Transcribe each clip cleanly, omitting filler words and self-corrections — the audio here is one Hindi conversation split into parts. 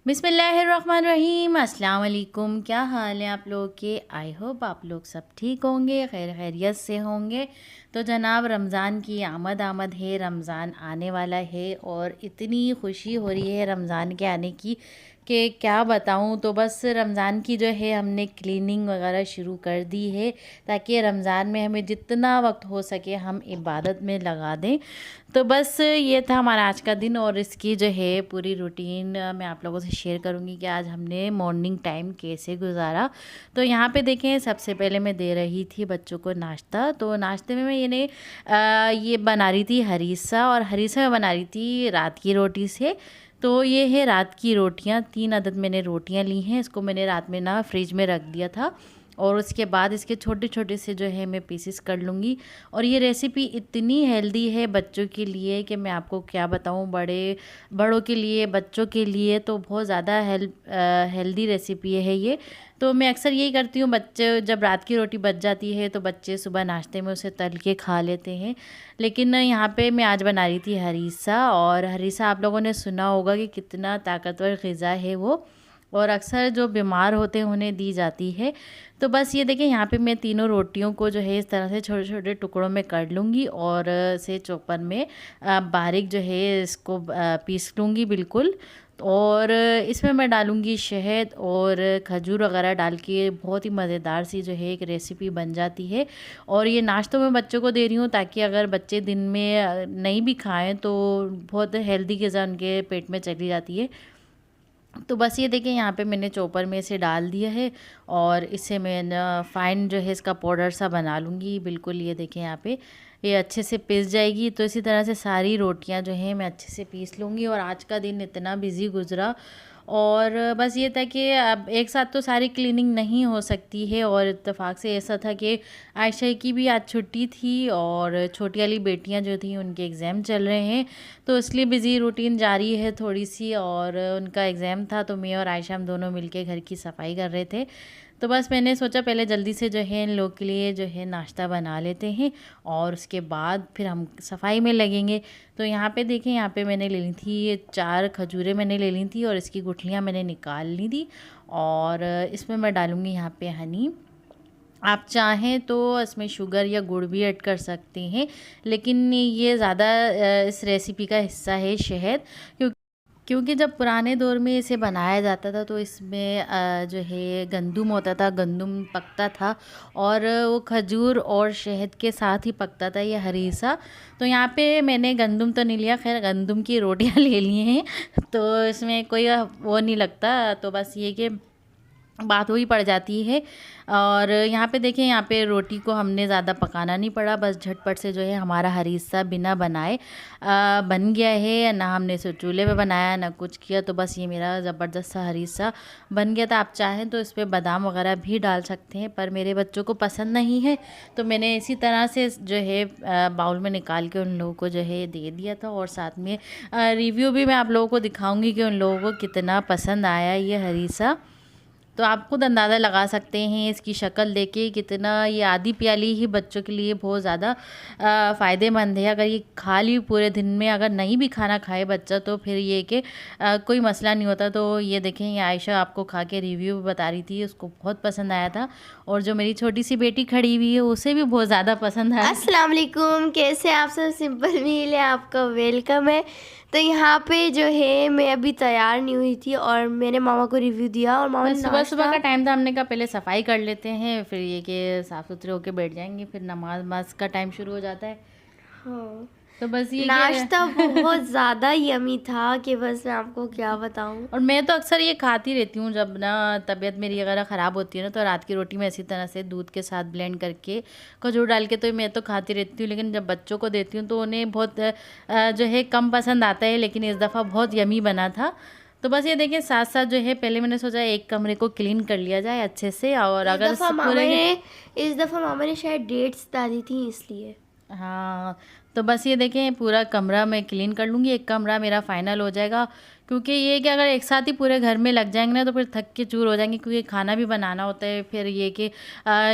बिस्मिल्लाहिर्रहमानिर्रहीम। अस्सलाम वालेकुम। क्या हाल है आप लोग के? आई होप आप लोग सब ठीक होंगे, खैरियत से होंगे। तो जनाब, रमज़ान की आमद आमद है, रमज़ान आने वाला है और इतनी खुशी हो रही है रमज़ान के आने की कि क्या बताऊं। तो बस रमज़ान की जो है हमने क्लीनिंग वगैरह शुरू कर दी है ताकि रमज़ान में हमें जितना वक्त हो सके हम इबादत में लगा दें। तो बस ये था हमारा आज का दिन और इसकी जो है पूरी रूटीन मैं आप लोगों से शेयर करूँगी कि आज हमने मॉर्निंग टाइम कैसे गुजारा। तो यहाँ पे देखें, सबसे पहले मैं दे रही थी बच्चों को नाश्ता। तो नाश्ते में मैं ये बना रही थी हरीसा, और हरीसा में बना रही थी रात की रोटी से। तो ये है रात की रोटियाँ, 3 अदद मैंने रोटियाँ ली हैं। इसको मैंने रात में ना फ्रिज में रख दिया था और उसके बाद इसके छोटे छोटे से जो है मैं पीसेस कर लूँगी। और ये रेसिपी इतनी हेल्दी है बच्चों के लिए कि मैं आपको क्या बताऊँ। बड़ों के लिए, बच्चों के लिए तो बहुत ज़्यादा हेल्दी रेसिपी है ये। तो मैं अक्सर यही करती हूँ, बच्चे जब रात की रोटी बच जाती है तो बच्चे सुबह नाश्ते में उसे तल के खा लेते हैं। लेकिन यहाँ पे मैं आज बना रही थी हरीसा, और हरीसा आप लोगों ने सुना होगा कि कितना ताकतवर ग़िज़ा है वो, और अक्सर जो बीमार होते हैं उन्हें दी जाती है। तो बस ये देखिए, यहाँ पे मैं तीनों रोटियों को जो है इस तरह से छोटे छोटे टुकड़ों में कर लूँगी और से चॉपर में बारीक जो है इसको पीस लूँगी बिल्कुल। और इसमें मैं डालूँगी शहद और खजूर वगैरह डाल के बहुत ही मज़ेदार सी जो है एक रेसिपी बन जाती है। और ये नाश्तों में बच्चों को दे रही हूँ ताकि अगर बच्चे दिन में नहीं भी खाएं तो बहुत हेल्दी ग़िज़ा उनके पेट में चली जाती है। तो बस ये देखिए, यहाँ पे मैंने चॉपर में इसे डाल दिया है और इसे मैं ना फाइन जो है इसका पाउडर सा बना लूँगी बिल्कुल। ये देखें, यहाँ पे ये अच्छे से पिस जाएगी। तो इसी तरह से सारी रोटियाँ जो हैं मैं अच्छे से पीस लूँगी। और आज का दिन इतना बिज़ी गुज़रा, और बस ये था कि अब एक साथ तो सारी क्लीनिंग नहीं हो सकती है। और इत्तेफाक से ऐसा था कि आयशा की भी आज छुट्टी थी और छोटी वाली बेटियां जो थी उनके एग्ज़ाम चल रहे हैं, तो इसलिए बिज़ी रूटीन जारी है थोड़ी सी। और उनका एग्ज़ाम था तो मैं और आयशा हम दोनों मिलके घर की सफाई कर रहे थे। तो बस मैंने सोचा पहले जल्दी से जो है इन लोग के लिए जो है नाश्ता बना लेते हैं और उसके बाद फिर हम सफाई में लगेंगे। तो यहाँ पे देखें, यहाँ पे मैंने ले ली थी ये 4 खजूरें मैंने ले ली थी और इसकी गुठलियाँ मैंने निकाल ली थी। और इसमें मैं डालूँगी यहाँ पे हनी। आप चाहें तो इसमें शुगर या गुड़ भी ऐड कर सकते हैं, लेकिन ये ज़्यादा इस रेसिपी का हिस्सा है शहद। क्योंकि जब पुराने दौर में इसे बनाया जाता था तो इसमें जो है गंदम होता था, गंदम पकता था और वो खजूर और शहद के साथ ही पकता था ये हरीसा। तो यहाँ पे मैंने गंदम तो नहीं लिया, खैर गंदम की रोटियां ले ली हैं। तो इसमें कोई वो नहीं लगता। तो बस ये कि बात वही पड़ जाती है। और यहाँ पे देखें, यहाँ पे रोटी को हमने ज़्यादा पकाना नहीं पड़ा, बस झटपट से जो है हमारा हरीसा बिना बनाए बन गया है। ना हमने इसे चूल्हे पे बनाया ना कुछ किया, तो बस ये मेरा ज़बरदस्त सा हरीसा बन गया था। आप चाहें तो इस पर बादाम वगैरह भी डाल सकते हैं, पर मेरे बच्चों को पसंद नहीं है तो मैंने इसी तरह से जो है बाउल में निकाल के उन लोगों को जो है दे दिया था। और साथ में रिव्यू भी मैं आप लोगों को दिखाऊँगी कि उन लोगों को कितना पसंद आया ये हरीसा। तो आप खुद अंदाज़ा लगा सकते हैं इसकी शक्ल देके कितना ये आधी प्याली ही बच्चों के लिए बहुत ज़्यादा फ़ायदेमंद है। अगर ये खा ली पूरे दिन में, अगर नहीं भी खाना खाए बच्चा तो फिर ये कि कोई मसला नहीं होता। तो ये देखें, ये आयशा आपको खा के रिव्यू बता रही थी, उसको बहुत पसंद आया था। और जो मेरी छोटी सी बेटी खड़ी हुई है उसे भी बहुत ज़्यादा पसंद आया। अस्सलाम वालेकुम, कैसे आप सब? सिंपल मील है, आपका वेलकम है। तो यहाँ पे जो है मैं अभी तैयार नहीं हुई थी और मैंने मामा को रिव्यू दिया और मामा ने सुबह सुबह का नाश्ता। टाइम था, हमने कहा पहले सफाई कर लेते हैं, फिर ये कि साफ़ सुथरे होके बैठ जाएंगे, फिर नमाज का टाइम शुरू हो जाता है। हाँ, तो बस ये नाश्ता बहुत ज़्यादा यमी था कि बस मैं आपको क्या बताऊँ। और मैं तो अक्सर ये खाती रहती हूँ जब ना तबीयत मेरी अगर ख़राब होती है ना, तो रात की रोटी में इसी तरह से दूध के साथ ब्लेंड करके खजूर डाल के तो मैं तो खाती रहती हूँ। लेकिन जब बच्चों को देती हूँ तो उन्हें बहुत जो है कम पसंद आता है, लेकिन इस दफ़ा बहुत यमी बना था। तो बस ये देखिए, साथ साथ जो है पहले मैंने सोचा एक कमरे को क्लीन कर लिया जाए अच्छे से। और अगर इस दफ़ा मामा ने शायद डेट्स डाली थी इसलिए। हाँ, तो बस ये देखें पूरा कमरा मैं क्लीन कर लूँगी, एक कमरा मेरा फ़ाइनल हो जाएगा। क्योंकि ये कि अगर एक साथ ही पूरे घर में लग जाएंगे ना तो फिर थक के चूर हो जाएंगे, क्योंकि खाना भी बनाना होता है, फिर ये कि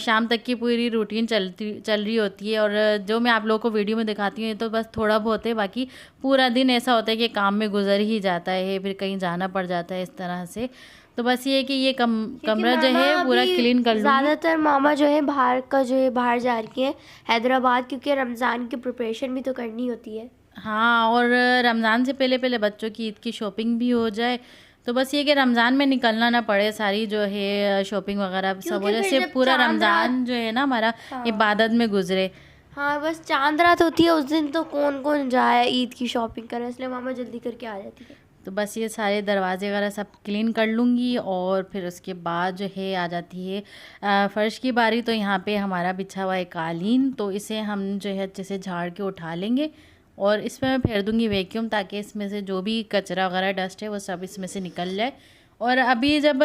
शाम तक की पूरी रूटीन चल रही होती है। और जो मैं आप लोगों को वीडियो में दिखाती हूँ ये तो बस थोड़ा बहुत है, बाकी पूरा दिन ऐसा होता है कि काम में गुजर ही जाता है, फिर कहीं जाना पड़ जाता है इस तरह से। तो बस ये कि ये कमरा जो है पूरा क्लीन कर लूँगी। ज़्यादातर मामा जो है बाहर जा रही हैं हैदराबाद, क्योंकि रमज़ान की प्रिपरेशन भी तो करनी होती है। हाँ, और रमज़ान से पहले पहले बच्चों की ईद की शॉपिंग भी हो जाए, तो बस ये कि रमज़ान में निकलना ना पड़े, सारी जो है शॉपिंग वगैरह सब हो जाए, से पूरा रमज़ान जो है ना हमारा इबादत में गुजरे। हाँ, बस चांद रात होती है उस दिन तो कौन कौन जाए ईद की शॉपिंग करे, इसलिए मामा जल्दी करके आ जाती है। तो बस ये सारे दरवाजे वगैरह सब क्लीन कर लूँगी, और फिर उसके बाद जो है आ जाती है फ़र्श की बारी। तो यहाँ पे हमारा बिछा हुआ है कालीन, तो इसे हम जो है अच्छे से झाड़ के उठा लेंगे, और इसमें मैं फेर दूँगी वैक्यूम, ताकि इसमें से जो भी कचरा वगैरह डस्ट है वो सब इसमें से निकल जाए। और अभी जब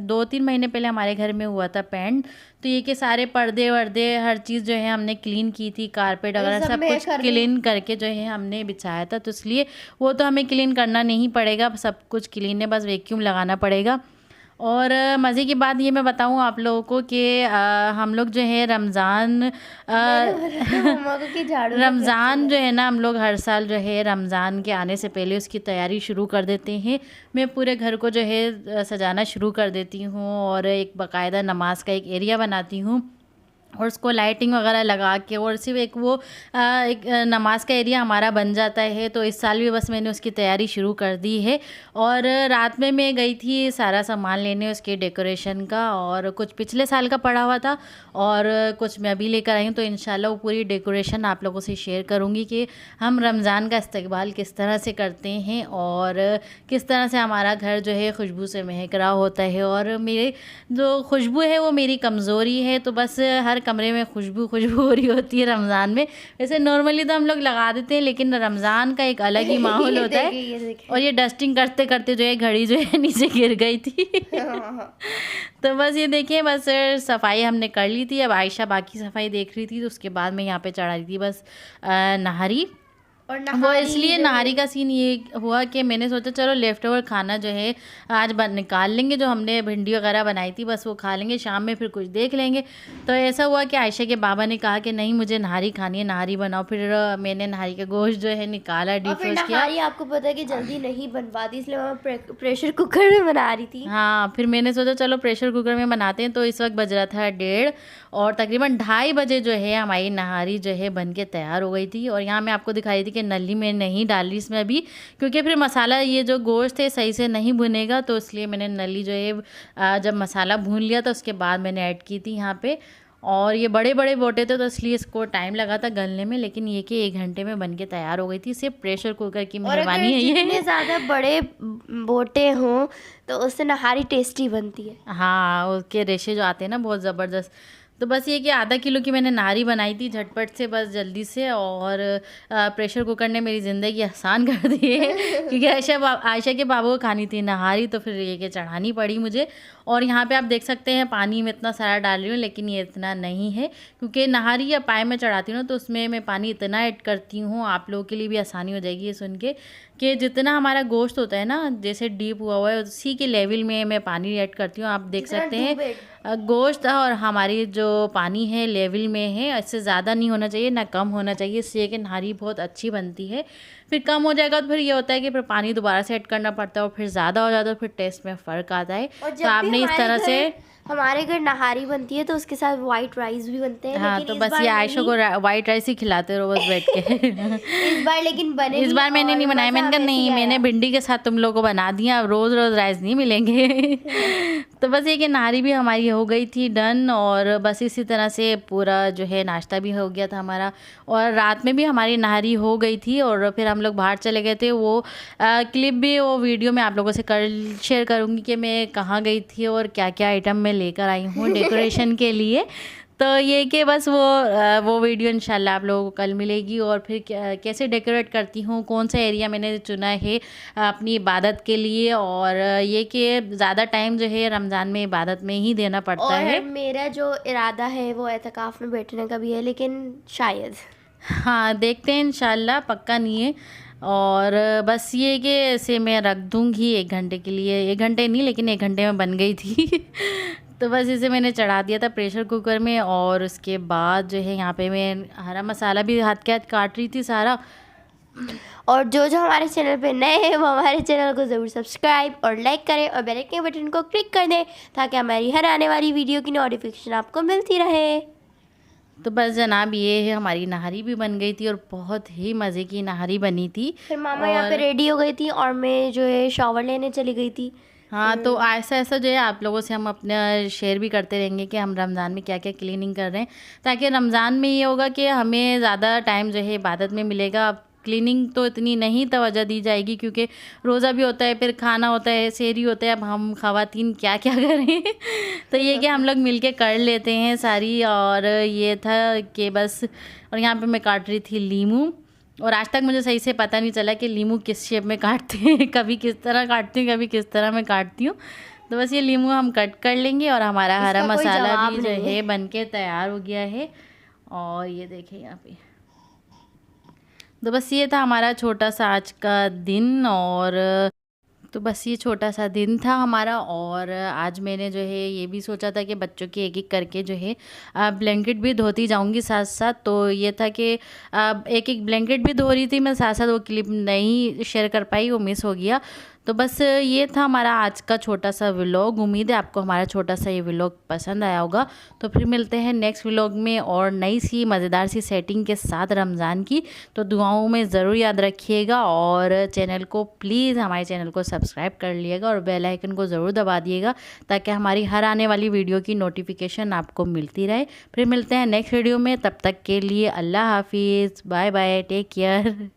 2-3 महीने पहले हमारे घर में हुआ था पेंट, तो ये कि सारे पर्दे वर्दे हर चीज़ जो है हमने क्लीन की थी, कारपेट वगैरह सब कुछ क्लीन करके जो है हमने बिछाया था, तो इसलिए वो तो हमें क्लीन करना नहीं पड़ेगा, सब कुछ क्लीन है, बस वैक्यूम लगाना पड़ेगा। और मज़े की बात ये मैं बताऊँ आप लोगों को कि हम लोग जो है रमज़ान जो है ना, हम लोग हर साल जो है रमज़ान के आने से पहले उसकी तैयारी शुरू कर देते हैं। मैं पूरे घर को जो है सजाना शुरू कर देती हूँ, और एक बाकायदा नमाज का एक एरिया बनाती हूँ, और उसको लाइटिंग वगैरह लगा के, और सिर्फ एक वो एक नमाज का एरिया हमारा बन जाता है। तो इस साल भी बस मैंने उसकी तैयारी शुरू कर दी है। और रात में मैं गई थी सारा सामान लेने उसके डेकोरेशन का, और कुछ पिछले साल का पड़ा हुआ था और कुछ मैं अभी लेकर आई हूँ। तो इंशाल्लाह वो पूरी डेकोरेशन आप लोगों से शेयर करूँगी कि हम रमज़ान का इस्तकबाल किस तरह से करते हैं, और किस तरह से हमारा घर जो है खुशबू से महक रहा होता है। और मेरे जो खुशबू है वो मेरी कमज़ोरी है, तो बस हर कमरे में खुशबू हो रही होती है रमज़ान में। वैसे नॉर्मली तो हम लोग लगा देते हैं, लेकिन रमज़ान का एक अलग ही माहौल होता है। और ये डस्टिंग करते करते जो है घड़ी जो है नीचे गिर गई थी। तो बस ये देखिए, बस सफाई हमने कर ली थी, अब आयशा बाकी सफाई देख रही थी, तो उसके बाद मैं यहाँ पे चढ़ा रही थी बस नहारी। और वो इसलिए नहारी का सीन ये हुआ कि मैंने सोचा चलो लेफ़्ट ओवर खाना जो है आज निकाल लेंगे, जो हमने भिंडी वगैरह बनाई थी बस वो खा लेंगे, शाम में फिर कुछ देख लेंगे। तो ऐसा हुआ कि आयशा के बाबा ने कहा कि नहीं मुझे नहारी खानी है, नहारी बनाओ। फिर मैंने नहारी का गोश्त जो है निकाला, डीप फ्रोज किया। नहारी आपको पता है कि जल्दी नहीं बन पाती, इसलिए मैं प्रेशर कुकर में बना रही थी। हाँ, फिर मैंने सोचा चलो प्रेशर कुकर में बनाते हैं। तो इस वक्त बज रहा था 1:30, और तकरीबन 2:30 बजे जो है हमारी नहारी जो है बन के तैयार हो गई थी। और यहाँ मैं आपको दिखाई थी कि नली में नहीं डाल रही इसमें अभी, क्योंकि फिर मसाला ये जो गोश्त है सही से नहीं भुनेगा, तो इसलिए मैंने नली जो है जब मसाला भून लिया तो उसके बाद मैंने ऐड की थी यहाँ पे। और ये बड़े बड़े बोटे थे तो इसलिए इसको टाइम लगा था गलने में, लेकिन ये कि 1 घंटे में बन के तैयार हो गई थी। सिर्फ प्रेशर कुकर की मेहरबानी है ये। जितने ज़्यादा बड़े बोटे हों तो उससे नहारी टेस्टी बनती है। हाँ, उसके रेशे जो आते हैं ना बहुत ज़बरदस्त। तो बस ये कि आधा किलो की मैंने नहारी बनाई थी झटपट से, बस जल्दी से। और प्रेशर कुकर ने मेरी ज़िंदगी आसान कर दी है, क्योंकि आयशा के बाबू को खानी थी नहारी, तो फिर ये कि चढ़ानी पड़ी मुझे। और यहाँ पे आप देख सकते हैं पानी में इतना सारा डाल रही हूँ, लेकिन ये इतना नहीं है, क्योंकि नहारी या पाए में चढ़ाती हूँ ना तो उसमें मैं पानी इतना ऐड करती हूँ, आप लोगों के लिए भी आसानी हो जाएगी ये सुन के, कि जितना हमारा गोश्त होता है ना जैसे डीप हुआ हुआ है उसी के लेवल में मैं पानी ऐड करती हूँ। आप देख सकते हैं गोश्त और हमारी जो पानी है लेवल में है, इससे ज़्यादा नहीं होना चाहिए ना कम होना चाहिए, इससे कि नहारी बहुत अच्छी बनती है। फिर कम हो जाएगा तो फिर ये होता है कि फिर पानी दोबारा से ऐड करना पड़ता है, और फिर ज़्यादा हो जाता है तो फिर टेस्ट में फ़र्क आता है। तो आपने इस तरह से हमारे घर नहारी बनती है तो उसके साथ वाइट राइस भी बनते हैं। हाँ, तो बस ये आयशा को वाइट राइस ही खिलाते रहो बस बैठ के। इस बार मैंने नहीं बनाया, मैंने कहा नहीं मैंने भिंडी के साथ तुम लोगों को बना दिया, अब रोज़ रोज़ राइस नहीं मिलेंगे। तो बस ये कि नहारी भी हमारी हो गई थी डन, और बस इसी तरह से पूरा जो है नाश्ता भी हो गया था हमारा, और रात में भी हमारी नहारी हो गई थी। और फिर हम लोग बाहर चले गए थे, वो क्लिप भी वो वीडियो में आप लोगों से शेयर करूँगी कि मैं कहाँ गई थी और क्या क्या आइटम मैं लेकर आई हूँ डेकोरेशन के लिए। तो ये कि बस वो वीडियो इंशाल्लाह आप लोगों को कल मिलेगी। और फिर कैसे डेकोरेट करती हूँ, कौन सा एरिया मैंने चुना है अपनी इबादत के लिए, और ये कि ज़्यादा टाइम जो है रमज़ान में इबादत में ही देना पड़ता है। मेरा जो इरादा है वो एतकाफ़ में बैठने का भी है, लेकिन शायद हाँ देखते हैं इंशाल्लाह, पक्का नहीं है। और बस ये कि इसे मैं रख दूँगी 1 घंटे के लिए, 1 घंटे नहीं लेकिन 1 घंटे में बन गई थी। तो बस इसे मैंने चढ़ा दिया था प्रेशर कुकर में और उसके बाद जो है यहाँ पे मैं हरा मसाला भी हाथ के हाथ काट रही थी सारा। और जो हमारे चैनल पे नए हैं वो हमारे चैनल को ज़रूर सब्सक्राइब और लाइक करें और बेल आइकन बटन को क्लिक कर दें ताकि हमारी हर आने वाली वीडियो की नोटिफिकेशन आपको मिलती रहे। तो बस जनाब ये है हमारी नहारी भी बन गई थी और बहुत ही मज़े की नहारी बनी थी। फिर मामा यहाँ पे रेडी हो गई थी और मैं जो है शॉवर लेने चली गई थी। हाँ, तो ऐसा ऐसा जो है आप लोगों से हम अपना शेयर भी करते रहेंगे कि हम रमज़ान में क्या क्या क्लीनिंग कर रहे हैं, ताकि रमज़ान में ये होगा कि हमें ज़्यादा टाइम जो है इबादत में मिलेगा। अब क्लीनिंग तो इतनी नहीं तवज्जो दी जाएगी क्योंकि रोज़ा भी होता है, फिर खाना होता है, सेहरी होता है। अब हम ख़वातीन क्या क्या करें तो ये कि हम लोग मिलके कर लेते हैं सारी। और ये था कि बस, और यहाँ पे मैं काट रही थी लीमू, और आज तक मुझे सही से पता नहीं चला कि लीमू किस शेप में काटते हैं। कभी किस तरह काटती हूँ, कभी किस तरह मैं काटती हूँ। तो बस ये लीमू हम कट कर लेंगे और हमारा हरा इसका कोई मसाला जवाब भी जो नहीं है बन के तैयार हो गया है। और ये देखें यहाँ पे, तो बस ये था हमारा छोटा सा आज का दिन। और तो बस ये छोटा सा दिन था हमारा। और आज मैंने जो है ये भी सोचा था कि बच्चों की एक एक करके जो है ब्लैंकेट भी धोती जाऊंगी साथ साथ। तो ये था कि एक एक ब्लैंकेट भी धो रही थी मैं साथ साथ, वो क्लिप नहीं शेयर कर पाई, वो मिस हो गया। तो बस ये था हमारा आज का छोटा सा व्लॉग। उम्मीद है आपको हमारा छोटा सा ये व्लॉग पसंद आया होगा। तो फिर मिलते हैं नेक्स्ट व्लॉग में और नई सी मज़ेदार सी सेटिंग के साथ रमज़ान की। तो दुआओं में ज़रूर याद रखिएगा और चैनल को प्लीज़, हमारे चैनल को सब्सक्राइब कर लिएगा और बेल आइकन को ज़रूर दबा दिएगा ताकि हमारी हर आने वाली वीडियो की नोटिफिकेशन आपको मिलती रहे। फिर मिलते हैं नेक्स्ट वीडियो में, तब तक के लिए अल्लाह हाफिज़, बाय बाय, टेक केयर।